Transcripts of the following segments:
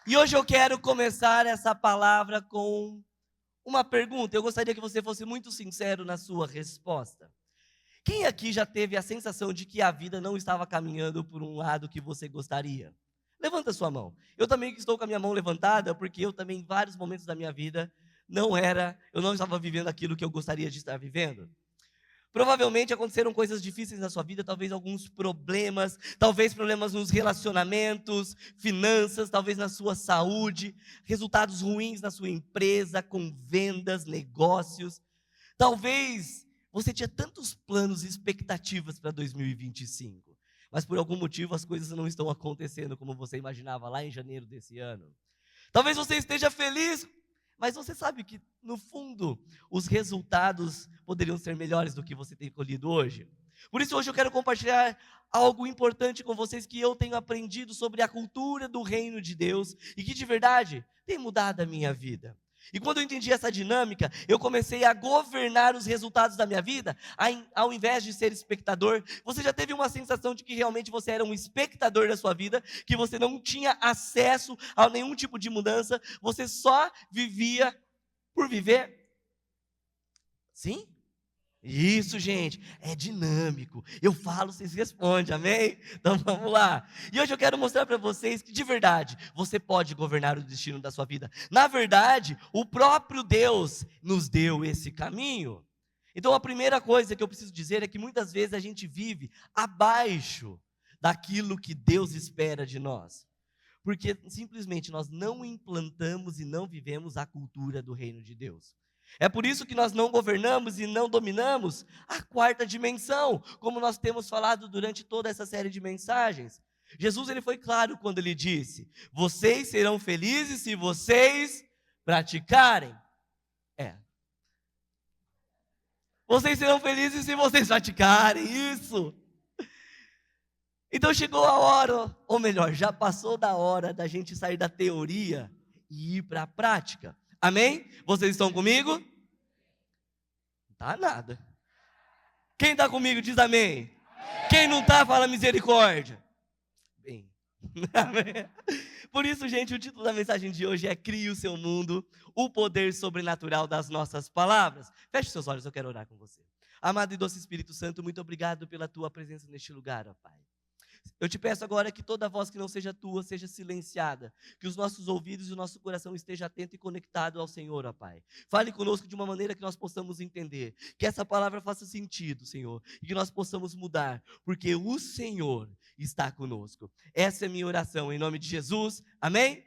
E hoje eu quero começar essa palavra com uma pergunta. Eu gostaria que você fosse muito sincero na sua resposta. Quem aqui já teve a sensação de que a vida não estava caminhando por um lado que você gostaria? Levanta sua mão. Eu também estou com a minha mão levantada, porque eu também, em vários momentos da minha vida, eu não estava vivendo aquilo que eu gostaria de estar vivendo. Provavelmente aconteceram coisas difíceis na sua vida, talvez alguns problemas, talvez problemas nos relacionamentos, finanças, talvez na sua saúde, resultados ruins na sua empresa, com vendas, negócios. Talvez você tinha tantos planos e expectativas para 2025, mas por algum motivo as coisas não estão acontecendo como você imaginava lá em janeiro desse ano. Talvez você esteja feliz, mas você sabe que, no fundo, os resultados poderiam ser melhores do que você tem colhido hoje. Por isso, hoje eu quero compartilhar algo importante com vocês que eu tenho aprendido sobre a cultura do reino de Deus e que, de verdade, tem mudado a minha vida. E quando eu entendi essa dinâmica, eu comecei a governar os resultados da minha vida, ao invés de ser espectador. Você já teve uma sensação de que realmente você era um espectador da sua vida, que você não tinha acesso a nenhum tipo de mudança, você só vivia por viver? Sim? Isso, gente, é dinâmico. Eu falo, vocês respondem, amém? Então vamos lá. E hoje eu quero mostrar para vocês que, de verdade, você pode governar o destino da sua vida. Na verdade, o próprio Deus nos deu esse caminho. Então a primeira coisa que eu preciso dizer é que muitas vezes a gente vive abaixo daquilo que Deus espera de nós. Porque simplesmente nós não implantamos e não vivemos a cultura do reino de Deus. É por isso que nós não governamos e não dominamos a quarta dimensão, como nós temos falado durante toda essa série de mensagens. Jesus ele foi claro quando ele disse: vocês serão felizes se vocês praticarem. Vocês serão felizes se vocês praticarem isso. Então chegou a hora, ou melhor, já passou da hora da gente sair da teoria e ir para a prática. Amém? Vocês estão comigo? Não tá nada. Quem está comigo diz amém. Quem não está, fala misericórdia. Bem. Por isso, gente, o título da mensagem de hoje é Crie o seu mundo, o poder sobrenatural das nossas palavras. Feche seus olhos, eu quero orar com você. Amado e doce Espírito Santo, muito obrigado pela tua presença neste lugar, ó Pai. Eu te peço agora que toda voz que não seja tua seja silenciada, que os nossos ouvidos e o nosso coração esteja atento e conectado ao Senhor, ó Pai. Fale conosco de uma maneira que nós possamos entender, que essa palavra faça sentido, Senhor, e que nós possamos mudar, porque o Senhor está conosco. Essa é a minha oração, em nome de Jesus, amém?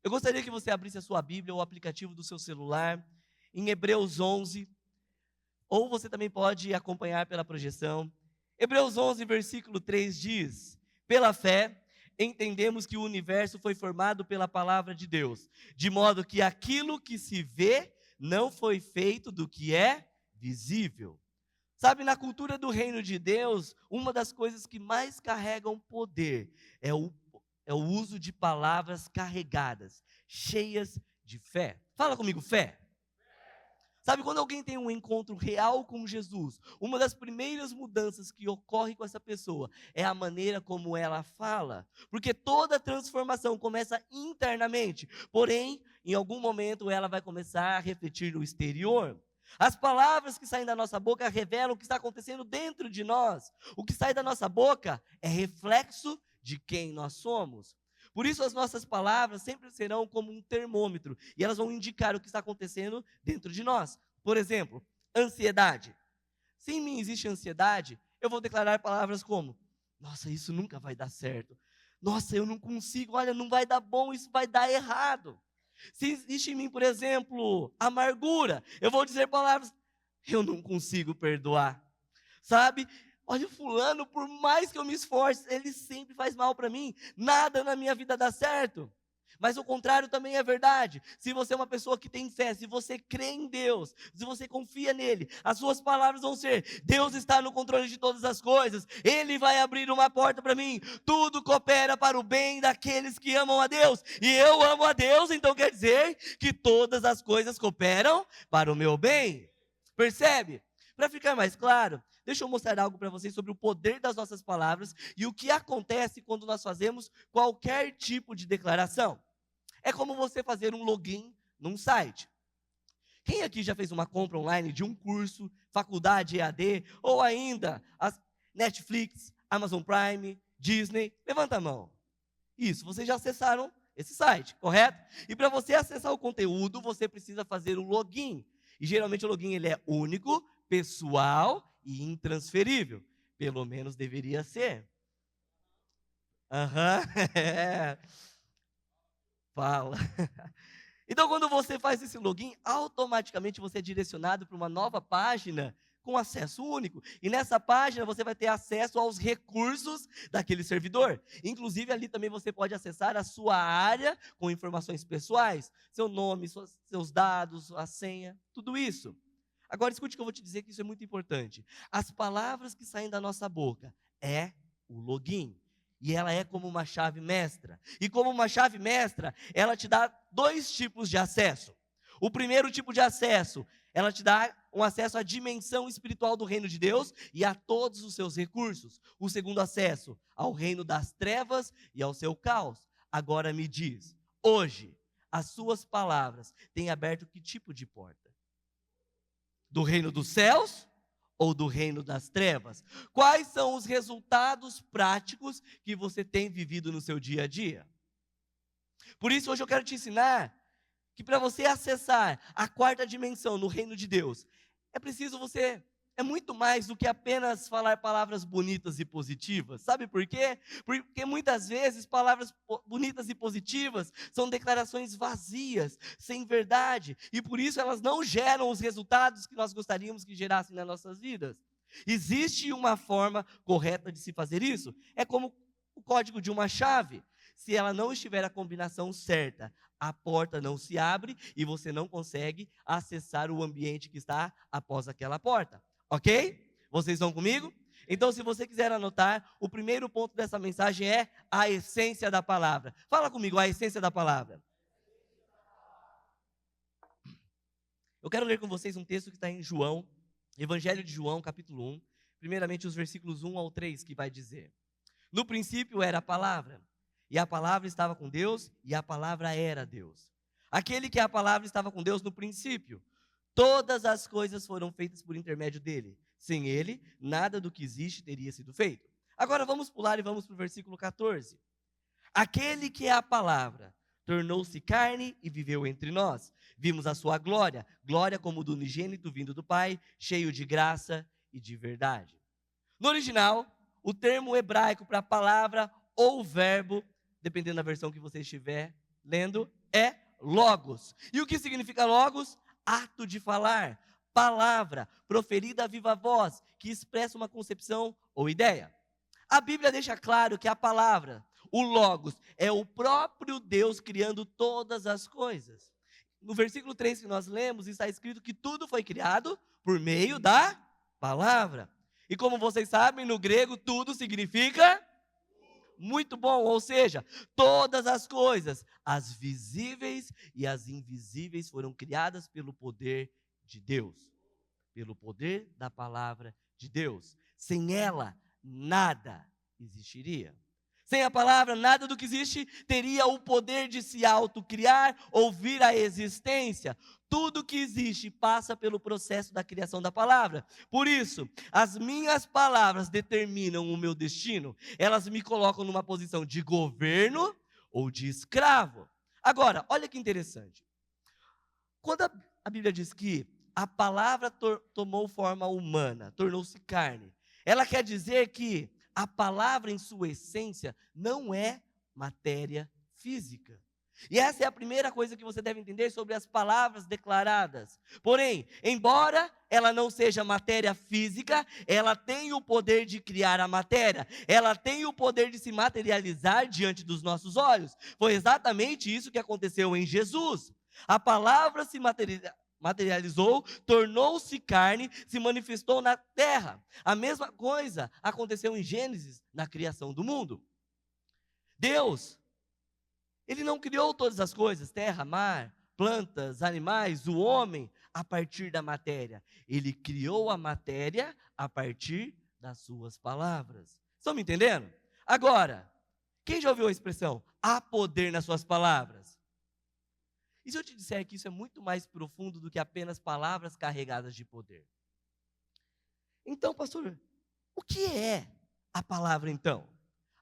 Eu gostaria que você abrisse a sua Bíblia ou o aplicativo do seu celular, em Hebreus 11, ou você também pode acompanhar pela projeção. Hebreus 11, versículo 3 diz: pela fé, entendemos que o universo foi formado pela palavra de Deus, de modo que aquilo que se vê não foi feito do que é visível. Sabe, na cultura do reino de Deus, uma das coisas que mais carregam poder é o uso de palavras carregadas, cheias de fé. Fala comigo, fé. Sabe, quando alguém tem um encontro real com Jesus, uma das primeiras mudanças que ocorre com essa pessoa é a maneira como ela fala. Porque toda transformação começa internamente, porém, em algum momento ela vai começar a refletir no exterior. As palavras que saem da nossa boca revelam o que está acontecendo dentro de nós. O que sai da nossa boca é reflexo de quem nós somos. Por isso as nossas palavras sempre serão como um termômetro, e elas vão indicar o que está acontecendo dentro de nós. Por exemplo, ansiedade. Se em mim existe ansiedade, eu vou declarar palavras como: nossa, isso nunca vai dar certo. Nossa, eu não consigo, olha, não vai dar bom, isso vai dar errado. Se existe em mim, por exemplo, amargura, eu vou dizer palavras: eu não consigo perdoar. Sabe? Olha, o fulano, por mais que eu me esforce, ele sempre faz mal para mim. Nada na minha vida dá certo. Mas o contrário também é verdade. Se você é uma pessoa que tem fé, se você crê em Deus, se você confia nele, as suas palavras vão ser: Deus está no controle de todas as coisas, Ele vai abrir uma porta para mim, tudo coopera para o bem daqueles que amam a Deus, e eu amo a Deus, então quer dizer que todas as coisas cooperam para o meu bem. Percebe? Para ficar mais claro, deixa eu mostrar algo para vocês sobre o poder das nossas palavras e o que acontece quando nós fazemos qualquer tipo de declaração. É como você fazer um login num site. Quem aqui já fez uma compra online de um curso, faculdade EAD, ou ainda as Netflix, Amazon Prime, Disney? Levanta a mão. Isso, vocês já acessaram esse site, correto? E para você acessar o conteúdo, você precisa fazer um login. E geralmente o login ele é único, pessoal e intransferível. Pelo menos deveria ser. Aham, é. Fala. Então, quando você faz esse login, automaticamente você é direcionado para uma nova página com acesso único. E nessa página você vai ter acesso aos recursos daquele servidor. Inclusive, ali também você pode acessar a sua área com informações pessoais, seu nome, seus dados, a senha, tudo isso. Agora, escute que eu vou te dizer que isso é muito importante. As palavras que saem da nossa boca é o login. E ela é como uma chave mestra. E como uma chave mestra, ela te dá 2 tipos de acesso. O primeiro tipo de acesso, ela te dá um acesso à dimensão espiritual do reino de Deus e a todos os seus recursos. O segundo acesso, ao reino das trevas e ao seu caos. Agora me diz, hoje, as suas palavras têm aberto que tipo de porta? Do reino dos céus ou do reino das trevas? Quais são os resultados práticos que você tem vivido no seu dia a dia? Por isso, hoje eu quero te ensinar que para você acessar a 4ª dimensão no reino de Deus, é muito mais do que apenas falar palavras bonitas e positivas. Sabe por quê? Porque muitas vezes palavras bonitas e positivas são declarações vazias, sem verdade, e por isso elas não geram os resultados que nós gostaríamos que gerassem nas nossas vidas. Existe uma forma correta de se fazer isso? É como o código de uma chave. Se ela não estiver a combinação certa, a porta não se abre e você não consegue acessar o ambiente que está após aquela porta. Ok? Vocês estão comigo? Então, se você quiser anotar, o primeiro ponto dessa mensagem é a essência da palavra. Fala comigo, a essência da palavra. Eu quero ler com vocês um texto que está em João, Evangelho de João, capítulo 1. Primeiramente, os versículos 1 ao 3, que vai dizer: No princípio era a palavra, e a palavra estava com Deus, e a palavra era Deus. Aquele que é a palavra estava com Deus no princípio. Todas as coisas foram feitas por intermédio dele. Sem ele, nada do que existe teria sido feito. Agora vamos pular e vamos para o versículo 14. Aquele que é a palavra tornou-se carne e viveu entre nós. Vimos a sua glória, glória como do unigênito vindo do Pai, cheio de graça e de verdade. No original, o termo hebraico para palavra ou verbo, dependendo da versão que você estiver lendo, é logos. E o que significa logos? Ato de falar, palavra, proferida a viva voz, que expressa uma concepção ou ideia. A Bíblia deixa claro que a palavra, o logos, é o próprio Deus criando todas as coisas. No versículo 3 que nós lemos, está escrito que tudo foi criado por meio da palavra. E como vocês sabem, no grego, tudo significa muito bom, ou seja, todas as coisas, as visíveis e as invisíveis, foram criadas pelo poder de Deus, pelo poder da palavra de Deus. Sem ela, nada existiria. Sem a palavra, nada do que existe teria o poder de se autocriar ou vir à existência. Tudo que existe passa pelo processo da criação da palavra. Por isso, as minhas palavras determinam o meu destino. Elas me colocam numa posição de governo ou de escravo. Agora, olha que interessante. Quando a Bíblia diz que a palavra tomou forma humana, tornou-se carne, ela quer dizer que a palavra em sua essência não é matéria física. E essa é a primeira coisa que você deve entender sobre as palavras declaradas. Porém, embora ela não seja matéria física, ela tem o poder de criar a matéria. Ela tem o poder de se materializar diante dos nossos olhos. Foi exatamente isso que aconteceu em Jesus. A palavra se materializou, tornou-se carne, se manifestou na terra. A mesma coisa aconteceu em Gênesis, na criação do mundo. Deus, Ele não criou todas as coisas, terra, mar, plantas, animais, o homem, a partir da matéria. Ele criou a matéria a partir das suas palavras. Estão me entendendo? Agora, quem já ouviu a expressão, há poder nas suas palavras? E se eu te disser que isso é muito mais profundo do que apenas palavras carregadas de poder? Então, pastor, o que é a palavra então?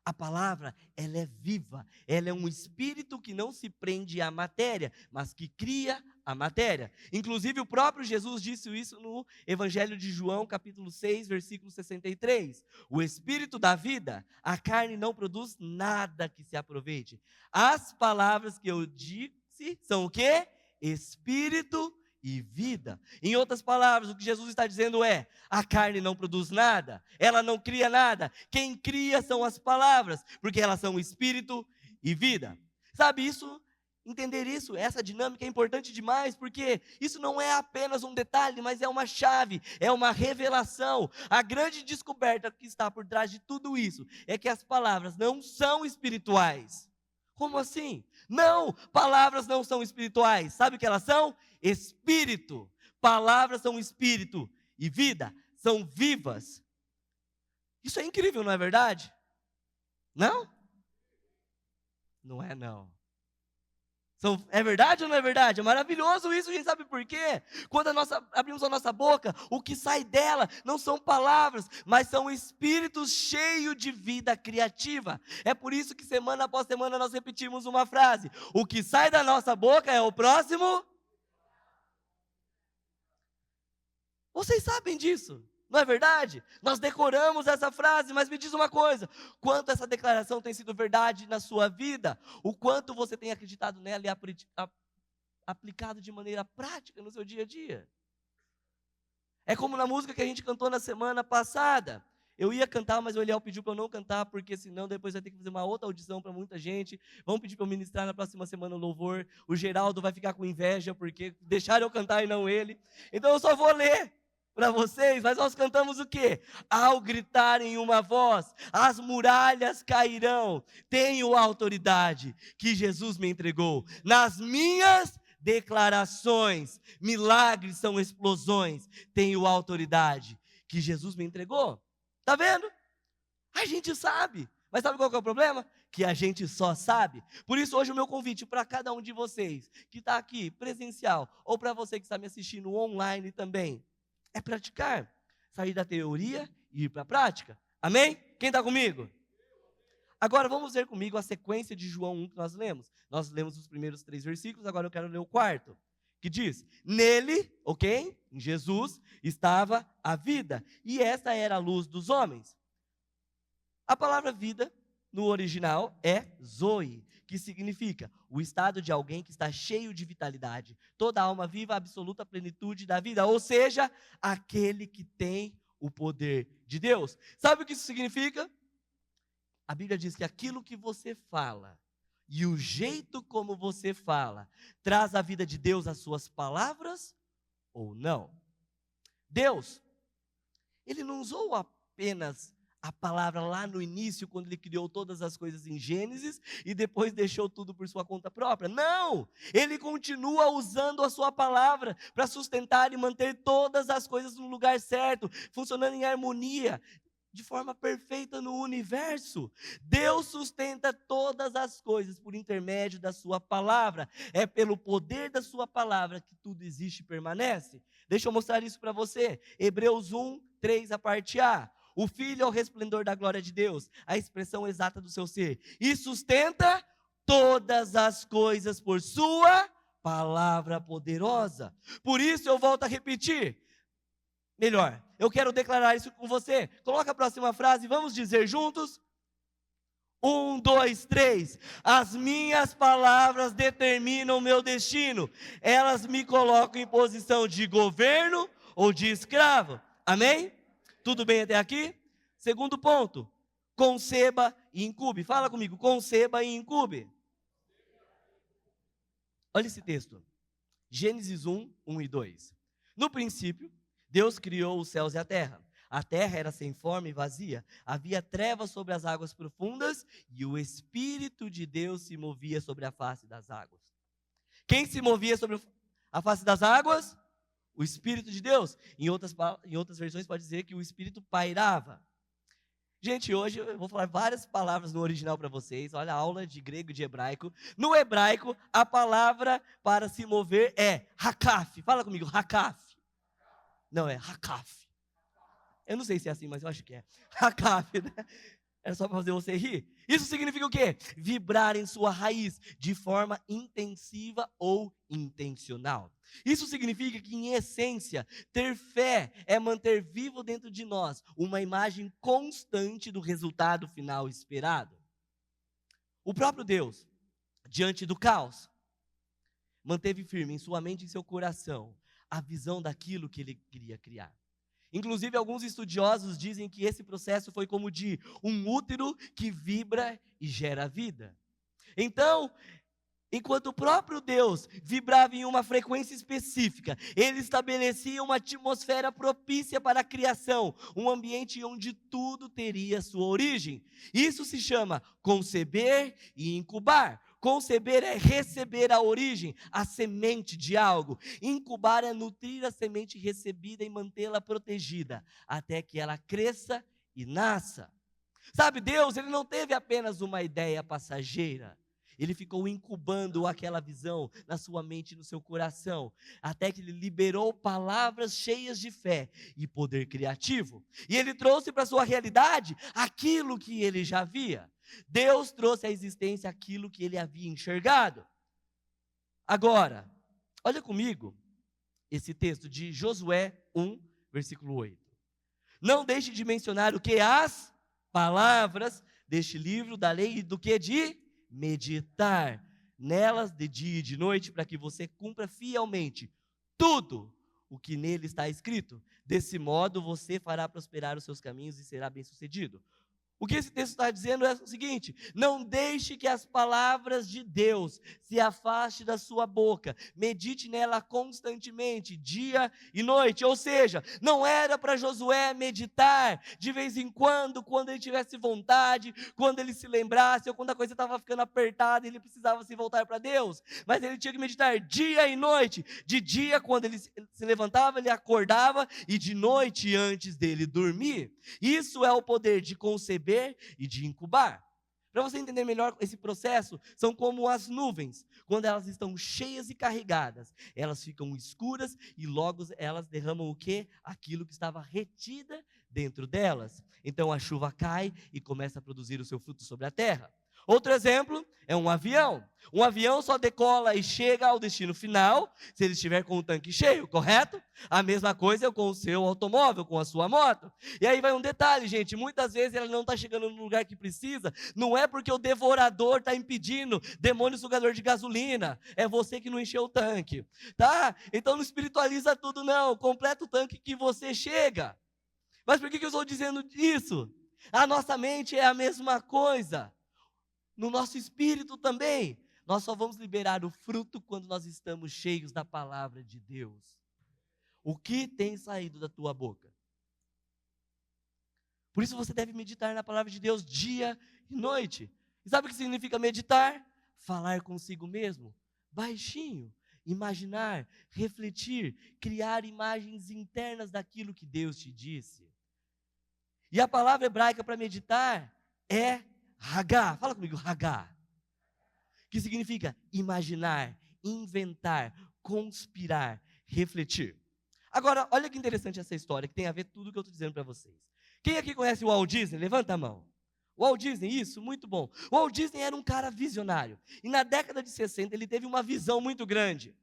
A palavra, ela é viva, ela é um espírito que não se prende à matéria, mas que cria a matéria. Inclusive o próprio Jesus disse isso no Evangelho de João, capítulo 6, versículo 63. O espírito da vida, a carne não produz nada que se aproveite. As palavras que eu disse são o quê? Espírito e vida. Em outras palavras, o que Jesus está dizendo é: a carne não produz nada, ela não cria nada, quem cria são as palavras, porque elas são espírito e vida. Sabe isso? Entender isso, essa dinâmica é importante demais, porque isso não é apenas um detalhe, mas é uma chave, é uma revelação. A grande descoberta que está por trás de tudo isso é que as palavras não são espirituais. Como assim? Não, palavras não são espirituais. Sabe o que elas são? Espírito. Palavras são espírito e vida, são vivas. Isso é incrível, não é verdade? Não? Não é não. É verdade ou não é verdade? É maravilhoso isso, a gente sabe por quê? Quando abrimos a nossa boca, o que sai dela não são palavras, mas são espíritos cheios de vida criativa. É por isso que semana após semana nós repetimos uma frase: o que sai da nossa boca é o próximo. Vocês sabem disso, não é verdade? Nós decoramos essa frase, mas me diz uma coisa: quanto essa declaração tem sido verdade na sua vida? O quanto você tem acreditado nela e aplicado de maneira prática no seu dia a dia? É como na música que a gente cantou na semana passada. Eu ia cantar, mas o Eliel pediu para eu não cantar, porque senão depois vai ter que fazer uma outra audição para muita gente. Vão pedir para eu ministrar na próxima semana o louvor. O Geraldo vai ficar com inveja, porque deixaram eu cantar e não ele. Então eu só vou ler para vocês, mas nós cantamos o quê? Ao gritar em uma voz, as muralhas cairão. Tenho autoridade que Jesus me entregou. Nas minhas declarações, milagres são explosões. Tenho autoridade que Jesus me entregou. Tá vendo? A gente sabe. Mas sabe qual que é o problema? Que a gente só sabe. Por isso hoje o meu convite para cada um de vocês que está aqui presencial, ou para você que está me assistindo online também, é praticar, sair da teoria e ir para a prática. Amém? Quem está comigo? Agora vamos ver comigo a sequência de João 1 que nós lemos. Nós lemos os primeiros 3 versículos, agora eu quero ler o quarto, que diz: nele, ok? Em Jesus, estava a vida, e esta era a luz dos homens. A palavra vida, no original, é zoe, que significa o estado de alguém que está cheio de vitalidade. Toda alma viva a absoluta plenitude da vida, ou seja, aquele que tem o poder de Deus. Sabe o que isso significa? A Bíblia diz que aquilo que você fala e o jeito como você fala traz a vida de Deus às suas palavras ou não. Deus, Ele não usou apenas a palavra lá no início, quando Ele criou todas as coisas em Gênesis, e depois deixou tudo por sua conta própria. Não! Ele continua usando a sua palavra para sustentar e manter todas as coisas no lugar certo, funcionando em harmonia, de forma perfeita no universo. Deus sustenta todas as coisas por intermédio da sua palavra. É pelo poder da sua palavra que tudo existe e permanece. Deixa eu mostrar isso para você. Hebreus 1, 3, a parte A. O Filho é o resplendor da glória de Deus, a expressão exata do seu ser, e sustenta todas as coisas por sua palavra poderosa. Por isso eu volto a repetir. Melhor, eu quero declarar isso com você. Coloca a próxima frase, vamos dizer juntos? 1, 2, 3. As minhas palavras determinam o meu destino. Elas me colocam em posição de governo ou de escravo. Amém? Tudo bem até aqui? Segundo ponto, conceba e incube. Fala comigo, conceba e incube. Olha esse texto. Gênesis 1, 1 e 2. No princípio, Deus criou os céus e a terra. A terra era sem forma e vazia. Havia trevas sobre as águas profundas e o Espírito de Deus se movia sobre a face das águas. Quem se movia sobre a face das águas? O Espírito de Deus. Em outras versões pode dizer que o Espírito pairava. Gente, hoje eu vou falar várias palavras no original para vocês. Olha a aula de grego e de hebraico. No hebraico, a palavra para se mover é hakaf. Fala comigo, hakaf. Não, é hakaf. Eu não sei se é assim, mas eu acho que é. Hakaf, né? É só para fazer você rir. Isso significa o quê? Vibrar em sua raiz de forma intensiva ou intencional. Isso significa que, em essência, ter fé é manter vivo dentro de nós uma imagem constante do resultado final esperado. O próprio Deus, diante do caos, manteve firme em sua mente e em seu coração a visão daquilo que ele queria criar. Inclusive, alguns estudiosos dizem que esse processo foi como de um útero que vibra e gera vida. Então, enquanto o próprio Deus vibrava em uma frequência específica, ele estabelecia uma atmosfera propícia para a criação, um ambiente onde tudo teria sua origem. Isso se chama conceber e incubar. Conceber é receber a origem, a semente de algo. Incubar é nutrir a semente recebida e mantê-la protegida, até que ela cresça e nasça. Sabe, Deus, ele não teve apenas uma ideia passageira. Ele ficou incubando aquela visão na sua mente e no seu coração, até que ele liberou palavras cheias de fé e poder criativo. E ele trouxe para a sua realidade aquilo que ele já via. Deus trouxe à existência aquilo que ele havia enxergado. Agora, olha comigo esse texto de Josué 1, versículo 8. Não deixe de mencionar o que? As palavras deste livro da lei e do que? De meditar nelas de dia e de noite, para que você cumpra fielmente tudo o que nele está escrito. Desse modo você fará prosperar os seus caminhos e será bem-sucedido. O que esse texto está dizendo é o seguinte: não deixe que as palavras de Deus se afastem da sua boca, medite nela constantemente, dia e noite. Ou seja, não era para Josué meditar de vez em quando ele tivesse vontade, quando ele se lembrasse, ou quando a coisa estava ficando apertada e ele precisava se voltar para Deus, mas ele tinha que meditar dia e noite. De dia, quando ele se levantava, ele acordava, e de noite, antes dele dormir. Isso é o poder de conceber e de incubar. Para você entender melhor esse processo, são como as nuvens. Quando elas estão cheias e carregadas, elas ficam escuras e logo elas derramam o quê? Aquilo que estava retida dentro delas. Então a chuva cai e começa a produzir o seu fruto sobre a terra. Outro exemplo é um avião. Um avião só decola e chega ao destino final se ele estiver com o tanque cheio, correto? A mesma coisa é com o seu automóvel, com a sua moto. E aí vai um detalhe, gente, muitas vezes ela não está chegando no lugar que precisa, não é porque o devorador está impedindo, demônio sugador de gasolina, é você que não encheu o tanque, tá? Então não espiritualiza tudo não, completa o tanque que você chega. Mas por que eu estou dizendo isso? A nossa mente é a mesma coisa. No nosso espírito também, nós só vamos liberar o fruto quando nós estamos cheios da palavra de Deus. O que tem saído da tua boca? Por isso você deve meditar na palavra de Deus dia e noite. E sabe o que significa meditar? Falar consigo mesmo, baixinho, imaginar, refletir, criar imagens internas daquilo que Deus te disse. E a palavra hebraica para meditar é Hagá, fala comigo, Hagá, que significa imaginar, inventar, conspirar, refletir. Agora, olha que interessante essa história, que tem a ver com tudo o que eu estou dizendo para vocês. Quem aqui conhece o Walt Disney? Levanta a mão. O Walt Disney, isso, muito bom. O Walt Disney era um cara visionário, e na década de 60 ele teve uma visão muito grande.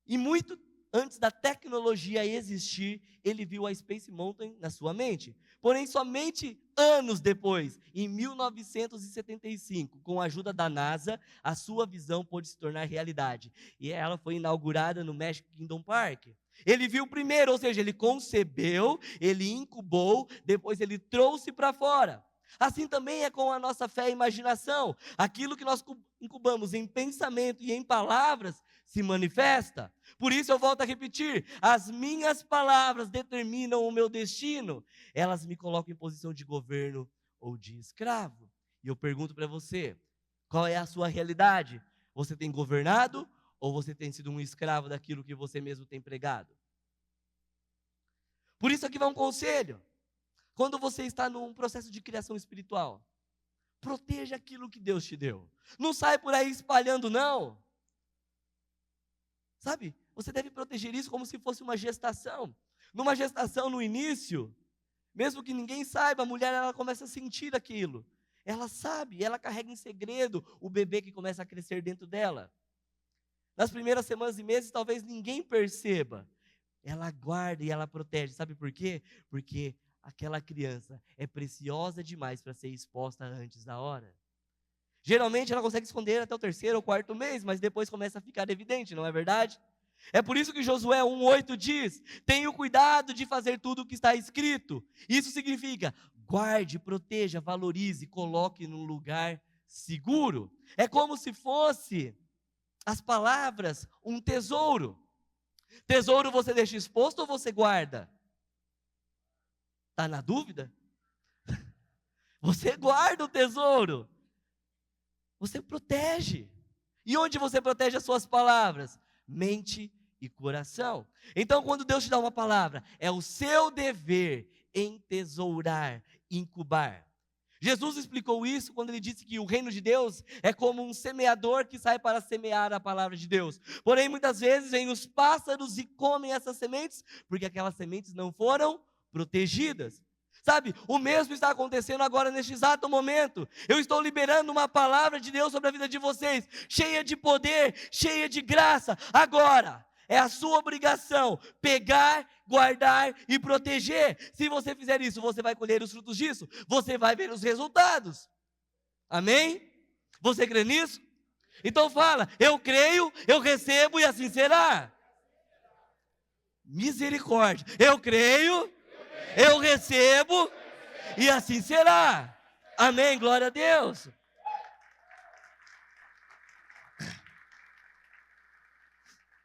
E muito antes da tecnologia existir, ele viu a Space Mountain na sua mente. Porém, somente anos depois, em 1975, com a ajuda da NASA, a sua visão pôde se tornar realidade. E ela foi inaugurada no Magic Kingdom Park. Ele viu primeiro, ou seja, ele concebeu, ele incubou, depois ele trouxe para fora. Assim também é com a nossa fé e imaginação. Aquilo que nós incubamos em pensamento e em palavras se manifesta. Por isso eu volto a repetir, as minhas palavras determinam o meu destino. Elas me colocam em posição de governo ou de escravo. E eu pergunto para você, qual é a sua realidade? Você tem governado Ou você tem sido um escravo daquilo que você mesmo tem pregado? Por isso aqui vai um conselho. Quando você está num processo de criação espiritual, proteja aquilo que Deus te deu. Não sai por aí espalhando, não. Sabe? Você deve proteger isso como se fosse uma gestação. Numa gestação, no início, mesmo que ninguém saiba, a mulher ela começa a sentir aquilo. Ela sabe, ela carrega em segredo o bebê que começa a crescer dentro dela. Nas primeiras semanas e meses, talvez ninguém perceba. Ela guarda e ela protege. Sabe por quê? Porque aquela criança é preciosa demais para ser exposta antes da hora. Geralmente ela consegue esconder até o 3º ou 4º mês, mas depois começa a ficar evidente, não é verdade? É por isso que Josué 1,8 diz: tenha o cuidado de fazer tudo o que está escrito. Isso significa, guarde, proteja, valorize, coloque num lugar seguro. É como se fosse as palavras um tesouro. Tesouro você deixa exposto ou você guarda? Está na dúvida? Você guarda o tesouro. Você protege. E onde você protege as suas palavras? Mente e coração. Então, quando Deus te dá uma palavra, é o seu dever entesourar, incubar. Jesus explicou isso quando ele disse que o reino de Deus é como um semeador que sai para semear a palavra de Deus. Porém, muitas vezes vêm os pássaros e comem essas sementes, porque aquelas sementes não foram protegidas. Sabe, o mesmo está acontecendo agora neste exato momento. Eu estou liberando uma palavra de Deus sobre a vida de vocês, cheia de poder, cheia de graça. Agora, é a sua obrigação pegar, guardar e proteger. Se você fizer isso, você vai colher os frutos disso. Você vai ver os resultados. Amém? Você crê nisso? Então fala, eu creio, eu recebo e assim será. Misericórdia. Eu creio, eu recebo e assim será. Amém, glória a Deus.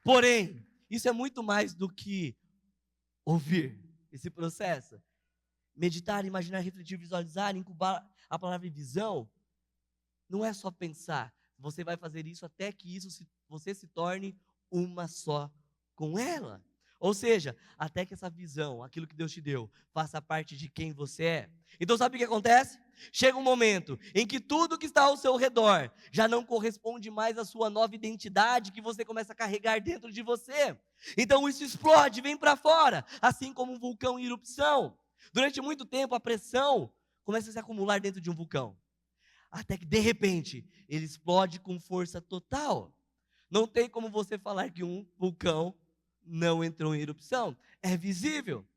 Porém, isso é muito mais do que ouvir esse processo. Meditar, imaginar, refletir, visualizar, incubar a palavra visão, não é só pensar. Você vai fazer isso até que você se torne uma só com ela. Ou seja, até que essa visão, aquilo que Deus te deu, faça parte de quem você é. Então sabe o que acontece? Chega um momento em que tudo que está ao seu redor já não corresponde mais à sua nova identidade que você começa a carregar dentro de você. Então isso explode, vem para fora, assim como um vulcão em erupção. Durante muito tempo a pressão começa a se acumular dentro de um vulcão. Até que de repente ele explode com força total. Não tem como você falar que um vulcão não entrou em erupção. É visível.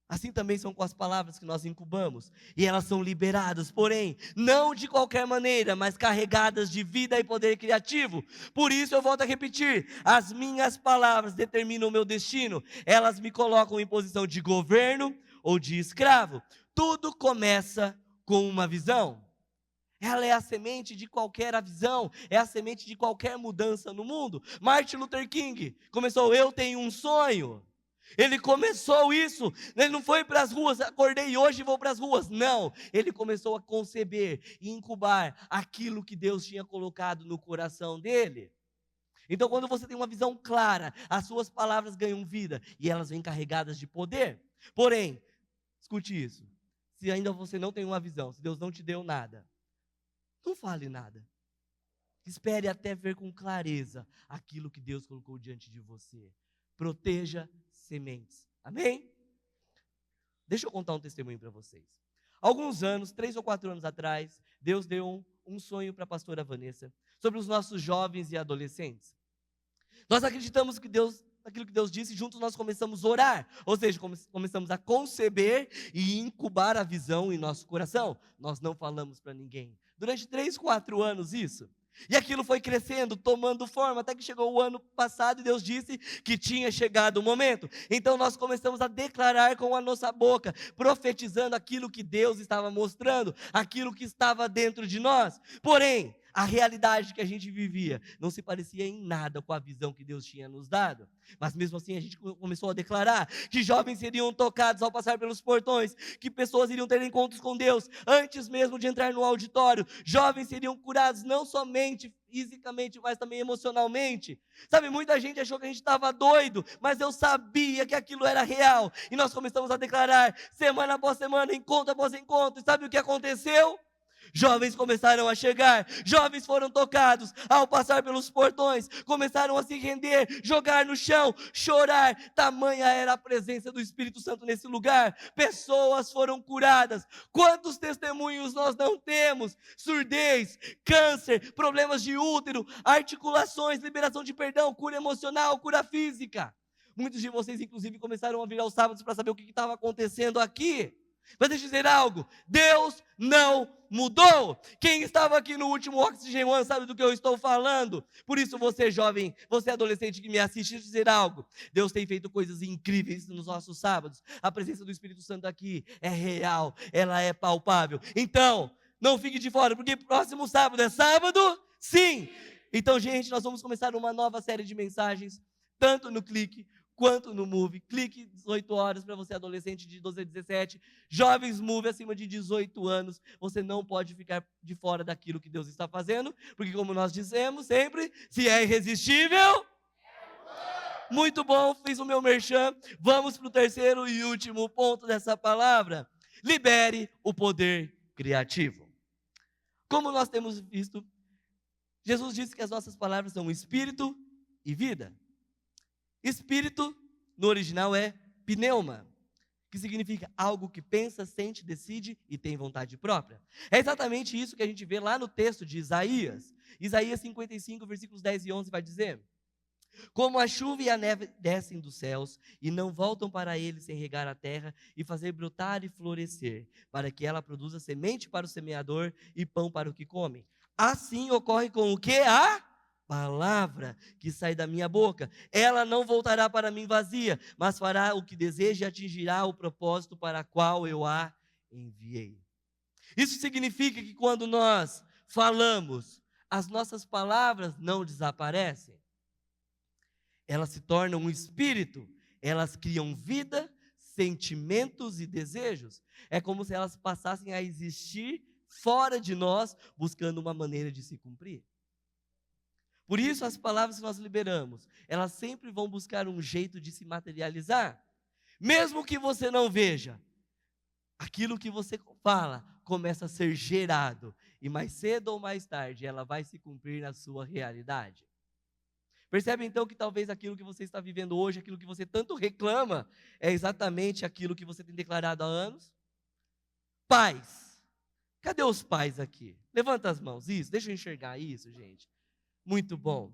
Assim também são com as palavras que nós incubamos. E elas são liberadas, porém, não de qualquer maneira, mas carregadas de vida e poder criativo. Por isso eu volto a repetir, as minhas palavras determinam o meu destino. Elas me colocam em posição de governo ou de escravo. Tudo começa com uma visão. Ela é a semente de qualquer visão, é a semente de qualquer mudança no mundo. Martin Luther King começou, eu tenho um sonho. Ele começou isso, ele não foi para as ruas, acordei hoje e vou para as ruas. Não, ele começou a conceber e incubar aquilo que Deus tinha colocado no coração dele. Então quando você tem uma visão clara, as suas palavras ganham vida e elas vêm carregadas de poder. Porém, escute isso, se ainda você não tem uma visão, se Deus não te deu nada, não fale nada. Espere até ver com clareza aquilo que Deus colocou diante de você. Proteja sementes. Amém? Deixa eu contar um testemunho para vocês. Alguns anos, 3 ou 4 anos atrás, Deus deu um sonho para a pastora Vanessa sobre os nossos jovens e adolescentes. Nós acreditamos que aquilo que Deus disse, juntos nós começamos a orar, ou seja, começamos a conceber e incubar a visão em nosso coração. Nós não falamos para ninguém. Durante 3, 4 anos isso. E aquilo foi crescendo, tomando forma, até que chegou o ano passado e Deus disse que tinha chegado o momento. Então nós começamos a declarar com a nossa boca, profetizando aquilo que Deus estava mostrando, aquilo que estava dentro de nós. Porém, a realidade que a gente vivia não se parecia em nada com a visão que Deus tinha nos dado. Mas mesmo assim a gente começou a declarar que jovens seriam tocados ao passar pelos portões, que pessoas iriam ter encontros com Deus antes mesmo de entrar no auditório. Jovens seriam curados não somente fisicamente, mas também emocionalmente. Sabe, muita gente achou que a gente estava doido, mas eu sabia que aquilo era real. E nós começamos a declarar, semana após semana, encontro após encontro. E sabe o que aconteceu? Jovens começaram a chegar, jovens foram tocados ao passar pelos portões, começaram a se render, jogar no chão, chorar. Tamanha era a presença do Espírito Santo nesse lugar. Pessoas foram curadas. Quantos testemunhos nós não temos? Surdez, câncer, problemas de útero, articulações, liberação de perdão, cura emocional, cura física. Muitos de vocês, inclusive, começaram a vir aos sábados para saber o que estava acontecendo aqui. Mas deixa eu dizer algo, Deus não mudou. Quem estava aqui no último Oxygen One sabe do que eu estou falando. Por isso você jovem, você adolescente que me assiste, deixa eu dizer algo. Deus tem feito coisas incríveis nos nossos sábados. A presença do Espírito Santo aqui é real, ela é palpável. Então, não fique de fora, porque próximo sábado é sábado? Sim! Então, gente, nós vamos começar uma nova série de mensagens, tanto no Clique, quanto no Move. Clique 18 horas para você adolescente de 12 a 17, jovens Move acima de 18 anos. Você não pode ficar de fora daquilo que Deus está fazendo, porque como nós dizemos sempre, se é irresistível, muito bom, fiz o meu merchan. Vamos para o terceiro e último ponto dessa palavra. Libere o poder criativo. Como nós temos visto, Jesus disse que as nossas palavras são espírito e vida. Espírito, no original, é pneuma, que significa algo que pensa, sente, decide e tem vontade própria. É exatamente isso que a gente vê lá no texto de Isaías. Isaías 55, versículos 10 e 11 vai dizer: como a chuva e a neve descem dos céus e não voltam para ele sem regar a terra e fazer brotar e florescer, para que ela produza semente para o semeador e pão para o que come. Assim ocorre com o que? A palavra que sai da minha boca. Ela não voltará para mim vazia, mas fará o que deseja e atingirá o propósito para qual eu a enviei. Isso significa que quando nós falamos, as nossas palavras não desaparecem. Elas se tornam um espírito, elas criam vida, sentimentos e desejos. É como se elas passassem a existir fora de nós, buscando uma maneira de se cumprir. Por isso, as palavras que nós liberamos, elas sempre vão buscar um jeito de se materializar. Mesmo que você não veja, aquilo que você fala começa a ser gerado. E mais cedo ou mais tarde, ela vai se cumprir na sua realidade. Percebe então que talvez aquilo que você está vivendo hoje, aquilo que você tanto reclama, é exatamente aquilo que você tem declarado há anos? Pais. Cadê os pais aqui? Levanta as mãos. Isso, deixa eu enxergar isso, gente. Muito bom.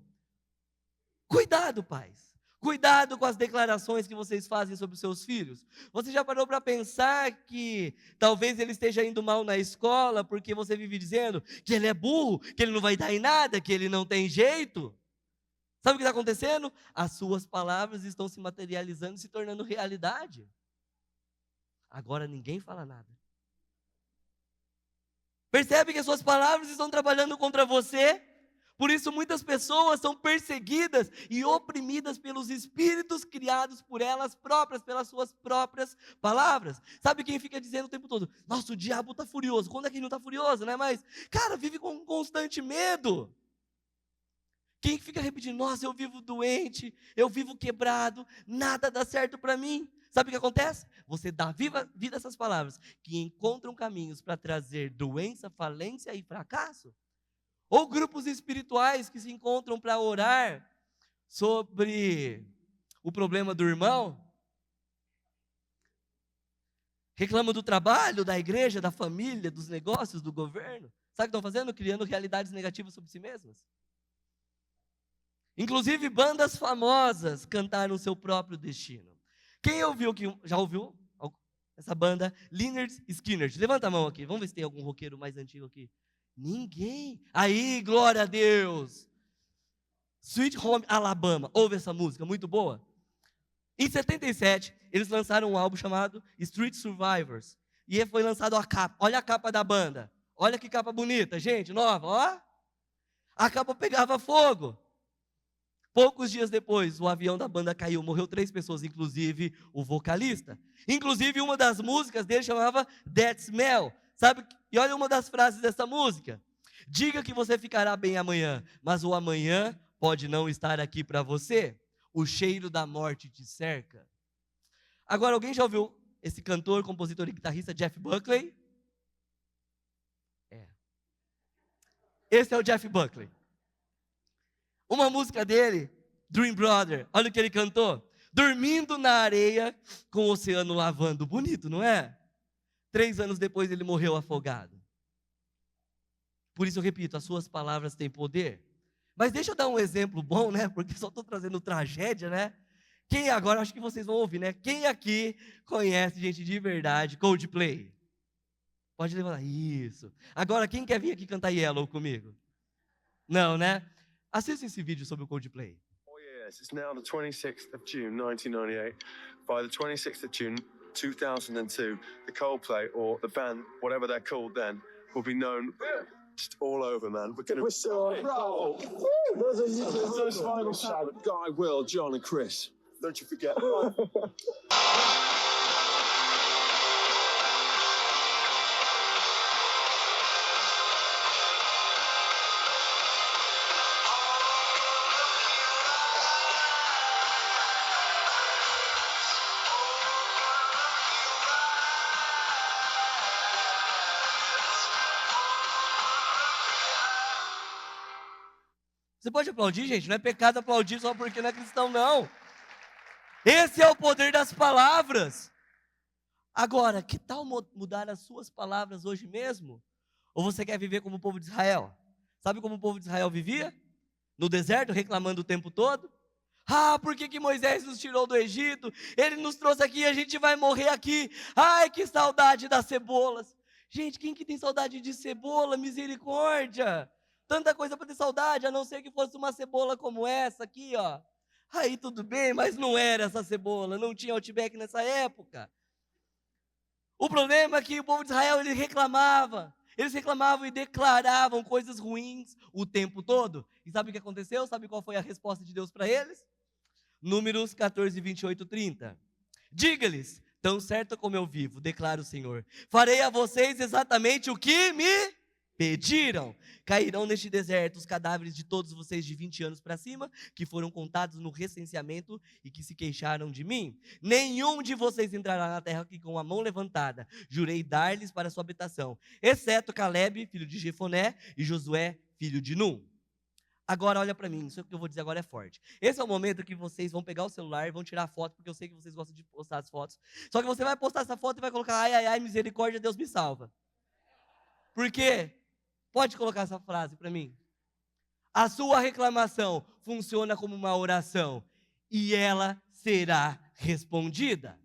Cuidado, pais. Cuidado com as declarações que vocês fazem sobre os seus filhos. Você já parou para pensar que talvez ele esteja indo mal na escola porque você vive dizendo que ele é burro, que ele não vai dar em nada, que ele não tem jeito? Sabe o que está acontecendo? As suas palavras estão se materializando, se tornando realidade. Agora ninguém fala nada. Percebe que as suas palavras estão trabalhando contra você? Por isso muitas pessoas são perseguidas e oprimidas pelos espíritos criados por elas próprias, pelas suas próprias palavras. Sabe quem fica dizendo o tempo todo: nossa, o diabo está furioso. Quando é que ele não está furioso, né? Mas, cara, vive com um constante medo. Quem fica repetindo: nossa, eu vivo doente, eu vivo quebrado, nada dá certo para mim. Sabe o que acontece? Você dá vida a essas palavras que encontram caminhos para trazer doença, falência e fracasso. Ou grupos espirituais que se encontram para orar sobre o problema do irmão, reclamam do trabalho, da igreja, da família, dos negócios, do governo. Sabe o que estão fazendo? Criando realidades negativas sobre si mesmas. Inclusive bandas famosas cantaram o seu próprio destino. Quem já ouviu essa banda? Lynyrd Skynyrd. Levanta a mão aqui, vamos ver se tem algum roqueiro mais antigo aqui. Ninguém. Aí, glória a Deus. Sweet Home Alabama. Ouve essa música, muito boa. Em 77, eles lançaram um álbum chamado Street Survivors. E foi lançado a capa. Olha a capa da banda. Olha que capa bonita, gente, nova, ó. A capa pegava fogo. Poucos dias depois, o avião da banda caiu, morreu 3 pessoas, inclusive o vocalista. Inclusive, uma das músicas dele chamava That Smell. Sabe? E olha uma das frases dessa música. Diga que você ficará bem amanhã, mas o amanhã pode não estar aqui para você. O cheiro da morte te cerca. Agora, alguém já ouviu esse cantor, compositor e guitarrista Jeff Buckley? Esse é o Jeff Buckley. Uma música dele, Dream Brother, olha o que ele cantou. Dormindo na areia, com o oceano lavando. Bonito, não é? 3 anos depois ele morreu afogado. Por isso eu repito, as suas palavras têm poder. Mas deixa eu dar um exemplo bom, né? Porque só estou trazendo tragédia, né? Quem agora, acho que vocês vão ouvir, né? Quem aqui conhece, gente, de verdade, Coldplay? Pode levantar. Isso. Agora, quem quer vir aqui cantar Yellow comigo? Não, né? Assista esse vídeo sobre o Coldplay. Oh yes, it's now the 26th of June 1998. By the 26th of June 2002, the Coldplay, or the band, whatever they're called then, will be known just all over, man. We're so proud. Those final shout, Guy, Will, John and Chris. Don't you forget. Você pode aplaudir, gente? Não é pecado aplaudir só porque não é cristão, não. Esse é o poder das palavras. Agora, que tal mudar as suas palavras hoje mesmo? Ou você quer viver como o povo de Israel? Sabe como o povo de Israel vivia? No deserto, reclamando o tempo todo. Ah, por que Moisés nos tirou do Egito? Ele nos trouxe aqui e a gente vai morrer aqui. Ai, que saudade das cebolas. Gente, quem que tem saudade de cebola? Misericórdia. Tanta coisa para ter saudade, a não ser que fosse uma cebola como essa aqui, ó. Aí tudo bem, mas não era essa cebola, não tinha Outback nessa época. O problema é que o povo de Israel, eles reclamavam e declaravam coisas ruins o tempo todo. E sabe o que aconteceu? Sabe qual foi a resposta de Deus para eles? Números 14, 28, 30. Diga-lhes, tão certo como eu vivo, declara o Senhor, farei a vocês exatamente o que me pediram. Cairão neste deserto os cadáveres de todos vocês de 20 anos para cima, que foram contados no recenseamento e que se queixaram de mim. Nenhum de vocês entrará na terra que com a mão levantada jurei dar-lhes para sua habitação, exceto Caleb, filho de Jefoné, e Josué, filho de Num. Agora olha para mim, isso que eu vou dizer agora é forte. Esse é o momento que vocês vão pegar o celular e vão tirar foto, porque eu sei que vocês gostam de postar as fotos. Só que você vai postar essa foto e vai colocar, ai, ai, ai, misericórdia, Deus me salva. Por quê? Pode colocar essa frase para mim. A sua reclamação funciona como uma oração e ela será respondida.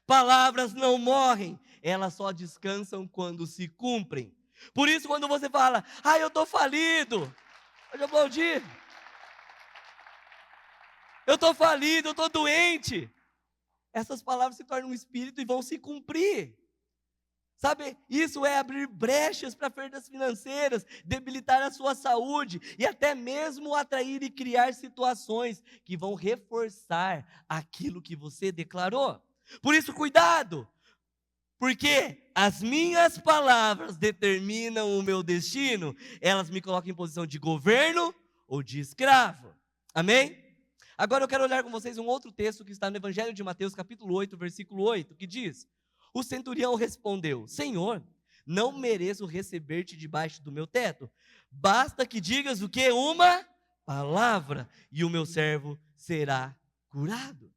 Palavras não morrem, elas só descansam quando se cumprem. Por isso, quando você fala, eu estou falido, pode aplaudir. Eu estou falido, eu estou doente. Essas palavras se tornam um espírito e vão se cumprir. Sabe, isso é abrir brechas para perdas financeiras, debilitar a sua saúde e até mesmo atrair e criar situações que vão reforçar aquilo que você declarou. Por isso, cuidado, porque as minhas palavras determinam o meu destino, elas me colocam em posição de governo ou de escravo. Amém? Agora eu quero olhar com vocês um outro texto que está no Evangelho de Mateus, capítulo 8, versículo 8, que diz: o centurião respondeu, Senhor, não mereço receber-te debaixo do meu teto. Basta que digas o quê? Uma palavra, e o meu servo será curado.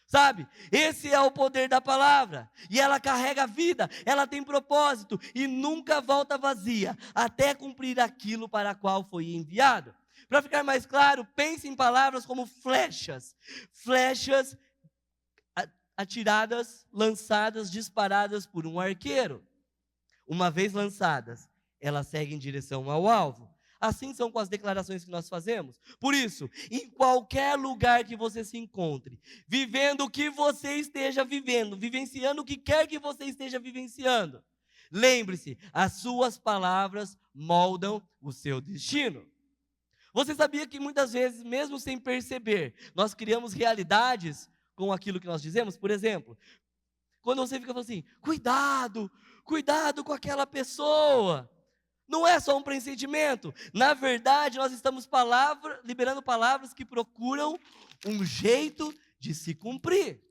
Sabe, esse é o poder da palavra, e ela carrega a vida, ela tem propósito, e nunca volta vazia, até cumprir aquilo para a qual foi enviado. Para ficar mais claro, pense em palavras como flechas atiradas, lançadas, disparadas por um arqueiro. Uma vez lançadas, elas seguem em direção ao alvo. Assim são com as declarações que nós fazemos. Por isso, em qualquer lugar que você se encontre, vivendo o que você esteja vivendo, vivenciando o que quer que você esteja vivenciando, Lembre-se, as suas palavras moldam o seu destino. Você sabia que muitas vezes, mesmo sem perceber, nós criamos realidades com aquilo que nós dizemos? Por exemplo, quando você fica falando assim, cuidado, cuidado com aquela pessoa. Não é só um pressentimento. Na verdade, nós estamos liberando palavras que procuram um jeito de se cumprir.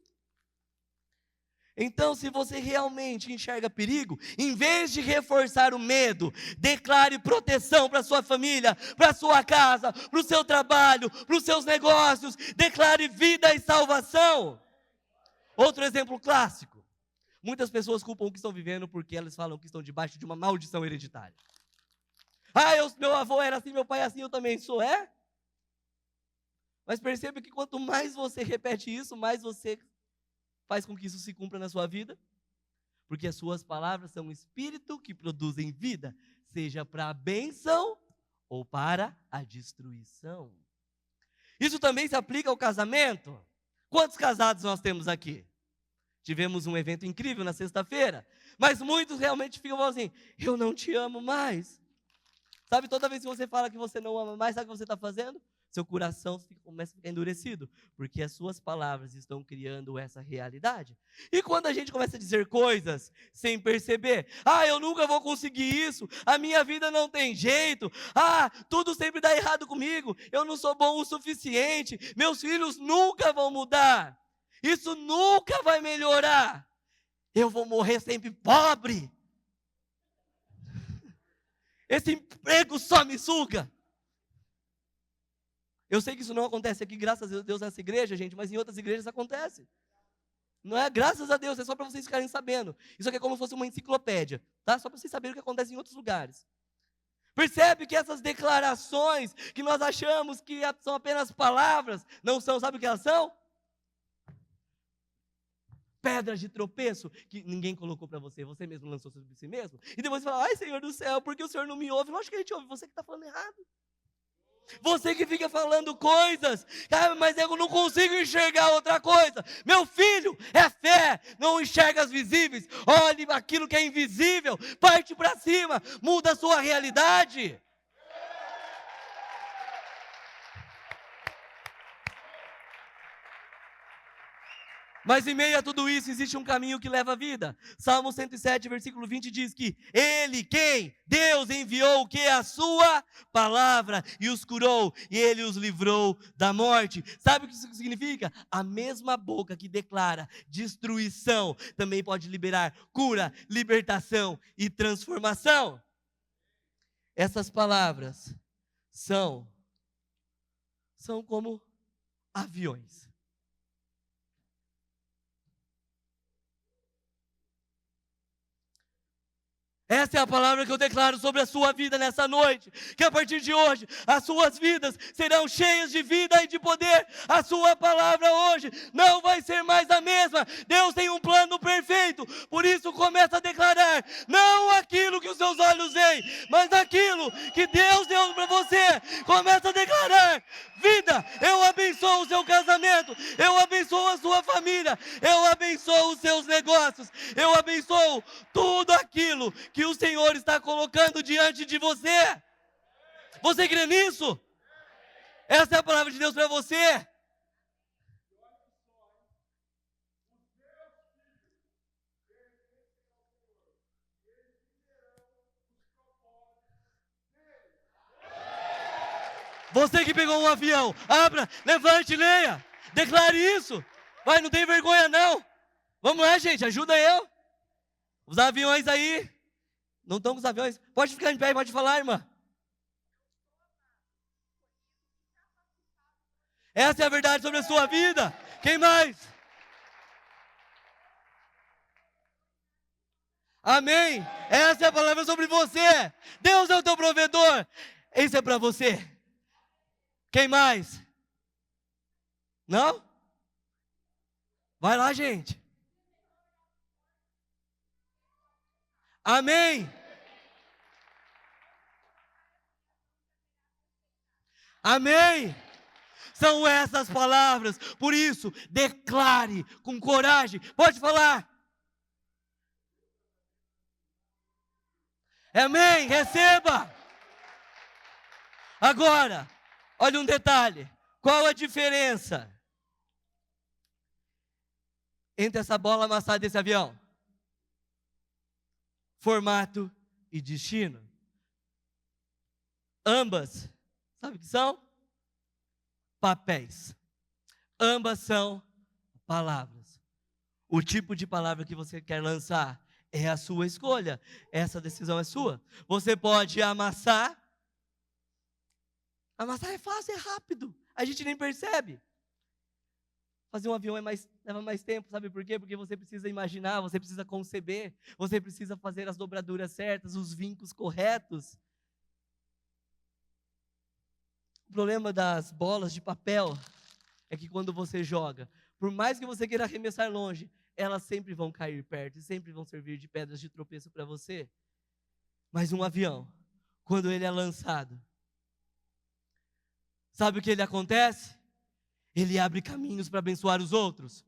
Então, se você realmente enxerga perigo, em vez de reforçar o medo, declare proteção para sua família, para sua casa, para o seu trabalho, para os seus negócios. Declare vida e salvação. Outro exemplo clássico. Muitas pessoas culpam o que estão vivendo porque elas falam que estão debaixo de uma maldição hereditária. Meu avô era assim, meu pai é assim, eu também sou, é? Mas perceba que quanto mais você repete isso, mais você faz com que isso se cumpra na sua vida. Porque as suas palavras são um espírito que produzem vida, seja para a bênção ou para a destruição. Isso também se aplica ao casamento. Quantos casados nós temos aqui? Tivemos um evento incrível na sexta-feira, mas muitos realmente ficam falando assim, eu não te amo mais. Sabe, toda vez que você fala que você não ama mais, sabe o que você está fazendo? Seu coração começa a ficar endurecido, porque as suas palavras estão criando essa realidade. E quando a gente começa a dizer coisas sem perceber, eu nunca vou conseguir isso, a minha vida não tem jeito, tudo sempre dá errado comigo, eu não sou bom o suficiente, meus filhos nunca vão mudar, isso nunca vai melhorar, eu vou morrer sempre pobre. Esse emprego só me suga. Eu sei que isso não acontece aqui, graças a Deus, nessa igreja, gente, mas em outras igrejas acontece. Não é graças a Deus, é só para vocês ficarem sabendo. Isso aqui é como se fosse uma enciclopédia, tá? Só para vocês saberem o que acontece em outros lugares. Percebe que essas declarações que nós achamos que são apenas palavras, não são, sabe o que elas são? Pedras de tropeço que ninguém colocou para você, você mesmo lançou sobre si mesmo. E depois você fala, ai Senhor do céu, por que o Senhor não me ouve? Lógico que a gente ouve, você que está falando errado. Você que fica falando coisas, mas eu não consigo enxergar outra coisa. Meu filho, é fé, não enxerga as visíveis. Olhe aquilo que é invisível, parte para cima, muda a sua realidade. Mas em meio a tudo isso, existe um caminho que leva à vida. Salmo 107, versículo 20 diz que Ele, quem? Deus enviou o que? A sua palavra e os curou, e Ele os livrou da morte. Sabe o que isso significa? A mesma boca que declara destruição, também pode liberar cura, libertação e transformação. Essas palavras são como aviões. Essa é a palavra que eu declaro sobre a sua vida nessa noite, que a partir de hoje, as suas vidas serão cheias de vida e de poder. A sua palavra hoje não vai ser mais a mesma. Deus tem um plano perfeito, por isso começa a declarar, não aquilo que os seus olhos veem, mas aquilo que Deus deu para você. Começa a declarar vida. Eu abençoo o seu casamento, eu abençoo a sua família, eu abençoo os seus negócios, eu abençoo tudo aquilo que o Senhor está colocando diante de você. Você crê nisso? Essa é a palavra de Deus para você. Você que pegou um avião, abra, levante, leia, declare isso. Vai, não tem vergonha não. Vamos lá, gente, ajuda eu. Os aviões aí, não estão com os aviões? Pode ficar em pé, pode falar, irmã. Essa é a verdade sobre a sua vida. Quem mais? Amém. Essa é a palavra sobre você. Deus é o teu provedor. Isso é para você. Quem mais? Não? Vai lá, gente. Amém. Amém. São essas palavras. Por isso, declare com coragem. Pode falar. Amém? Receba! Agora, olha um detalhe. Qual a diferença entre essa bola amassada desse avião? Formato e destino. Ambas, sabe o que são? Papéis. Ambas são palavras. O tipo de palavra que você quer lançar é a sua escolha. Essa decisão é sua. Você pode amassar. Amassar é fácil, é rápido. A gente nem percebe. Fazer um avião leva mais tempo, sabe por quê? Porque você precisa imaginar, você precisa conceber, você precisa fazer as dobraduras certas, os vincos corretos. O problema das bolas de papel é que quando você joga, por mais que você queira arremessar longe, elas sempre vão cair perto e sempre vão servir de pedras de tropeço para você. Mas um avião, quando ele é lançado, sabe o que ele acontece? Ele abre caminhos para abençoar os outros.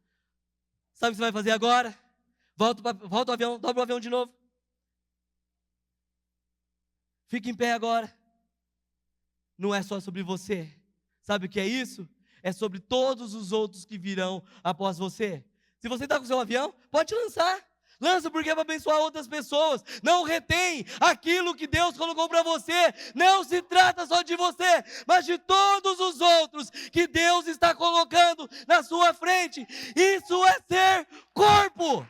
Sabe o que você vai fazer agora? Volta o avião, dobra o avião de novo. Fique em pé agora. Não é só sobre você. Sabe o que é isso? É sobre todos os outros que virão após você. Se você está com o seu avião, pode lançar. Lança porque é para abençoar outras pessoas. Não retém aquilo que Deus colocou para você. Não se trata só de você, mas de todos os outros que Deus está colocando na sua frente. Isso é ser corpo.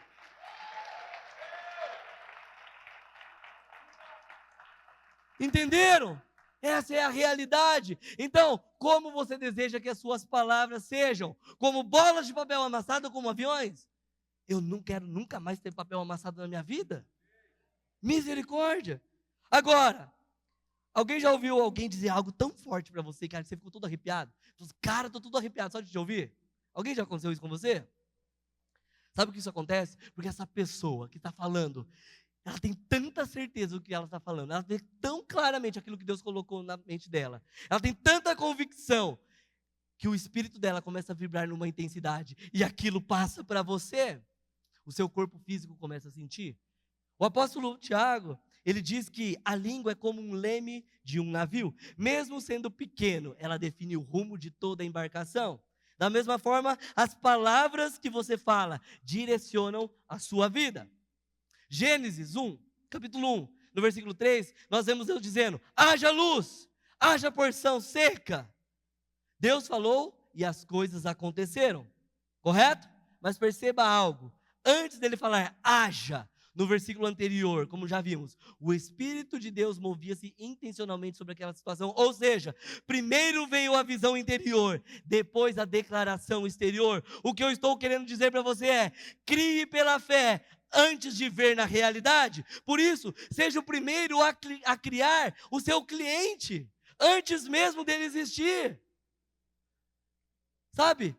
Entenderam? Essa é a realidade. Então, como você deseja que as suas palavras sejam? Como bolas de papel amassado ou como aviões? Eu não quero nunca mais ter papel amassado na minha vida. Misericórdia. Agora, alguém já ouviu alguém dizer algo tão forte para você, cara, que você ficou todo arrepiado? Cara, estou todo arrepiado só de te ouvir. Alguém já aconteceu isso com você? Sabe o que isso acontece? Porque essa pessoa que está falando, ela tem tanta certeza do que ela está falando, ela vê tão claramente aquilo que Deus colocou na mente dela, ela tem tanta convicção, que o espírito dela começa a vibrar numa intensidade, e aquilo passa para você, o seu corpo físico começa a sentir. O apóstolo Tiago, ele diz que a língua é como um leme de um navio, mesmo sendo pequeno, ela define o rumo de toda a embarcação. Da mesma forma, as palavras que você fala direcionam a sua vida. Gênesis 1, capítulo 1, no versículo 3, nós vemos Deus dizendo: haja luz, haja porção seca. Deus falou e as coisas aconteceram, correto? Mas perceba algo, antes dele falar haja, no versículo anterior, como já vimos, o Espírito de Deus movia-se intencionalmente sobre aquela situação, ou seja, primeiro veio a visão interior, depois a declaração exterior. O que eu estou querendo dizer para você é: crie pela fé, antes de ver na realidade. Por isso, seja o primeiro a criar o seu cliente, antes mesmo dele existir. Sabe?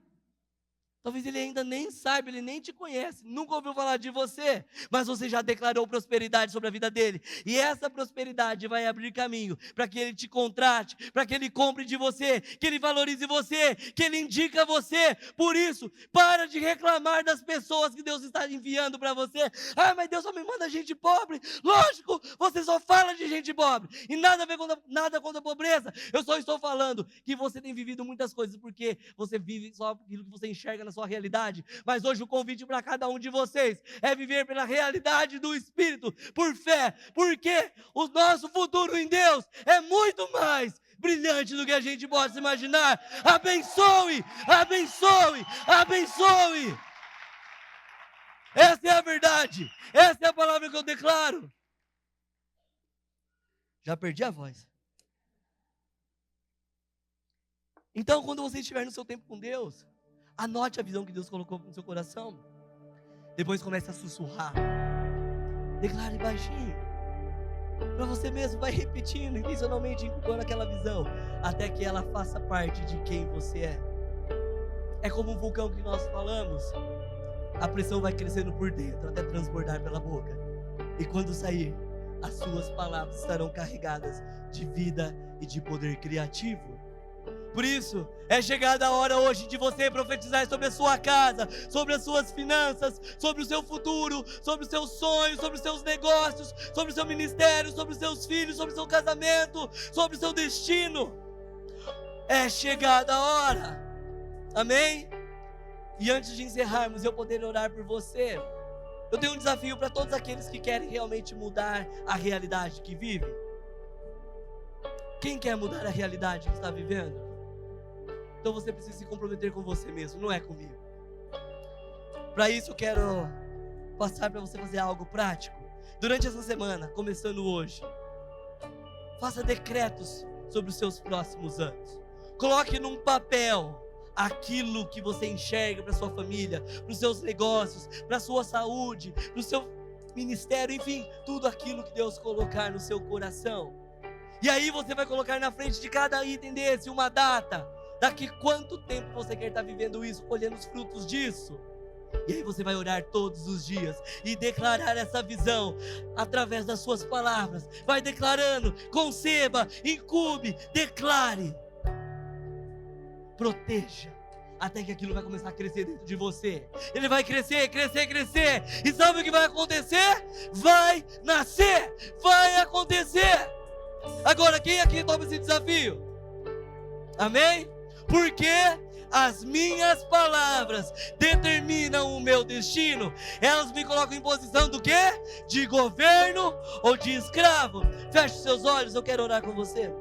Talvez ele ainda nem saiba, ele nem te conhece, nunca ouviu falar de você, mas você já declarou prosperidade sobre a vida dele, e essa prosperidade vai abrir caminho para que ele te contrate, para que ele compre de você, que ele valorize você, que ele indica você. Por isso, para de reclamar das pessoas que Deus está enviando para você. Ah, mas Deus só me manda gente pobre. Lógico, você só fala de gente pobre, e nada a ver com nada contra a pobreza. Eu só estou falando que você tem vivido muitas coisas, porque você vive só aquilo que você enxerga na sua realidade. Mas hoje o convite para cada um de vocês é viver pela realidade do Espírito, por fé, porque o nosso futuro em Deus é muito mais brilhante do que a gente pode se imaginar. Abençoe, abençoe, abençoe. Essa é a verdade, essa é a palavra que eu declaro. Já perdi a voz. Então, quando você estiver no seu tempo com Deus, anote a visão que Deus colocou no seu coração. Depois comece a sussurrar. Declare baixinho. Para você mesmo, vai repetindo, intencionalmente incubando aquela visão, até que ela faça parte de quem você é. É como um vulcão que nós falamos. A pressão vai crescendo por dentro, até transbordar pela boca. E quando sair, as suas palavras estarão carregadas de vida e de poder criativo. Por isso, é chegada a hora hoje de você profetizar sobre a sua casa, sobre as suas finanças, sobre o seu futuro, sobre os seus sonhos, sobre os seus negócios, sobre o seu ministério, sobre os seus filhos, sobre o seu casamento, sobre o seu destino. É chegada a hora. Amém? E antes de encerrarmos, eu poder orar por você, eu tenho um desafio para todos aqueles que querem realmente mudar a realidade que vive. Quem quer mudar a realidade que está vivendo? Então você precisa se comprometer com você mesmo, não é comigo. Para isso eu quero passar para você fazer algo prático. Durante essa semana, começando hoje, faça decretos sobre os seus próximos anos. Coloque num papel aquilo que você enxerga para sua família, para os seus negócios, para a sua saúde, para o seu ministério, enfim, tudo aquilo que Deus colocar no seu coração. E aí você vai colocar na frente de cada item desse uma data. Daqui quanto tempo você quer estar vivendo isso, colhendo os frutos disso? E aí você vai orar todos os dias e declarar essa visão através das suas palavras. Vai declarando, conceba, incube, declare. Proteja, até que aquilo vai começar a crescer dentro de você. Ele vai crescer, crescer, crescer. E sabe o que vai acontecer? Vai nascer, vai acontecer. Agora, quem aqui toma esse desafio? Amém? Porque as minhas palavras determinam o meu destino. Elas me colocam em posição do quê? De governo ou de escravo. Feche seus olhos, eu quero orar com você.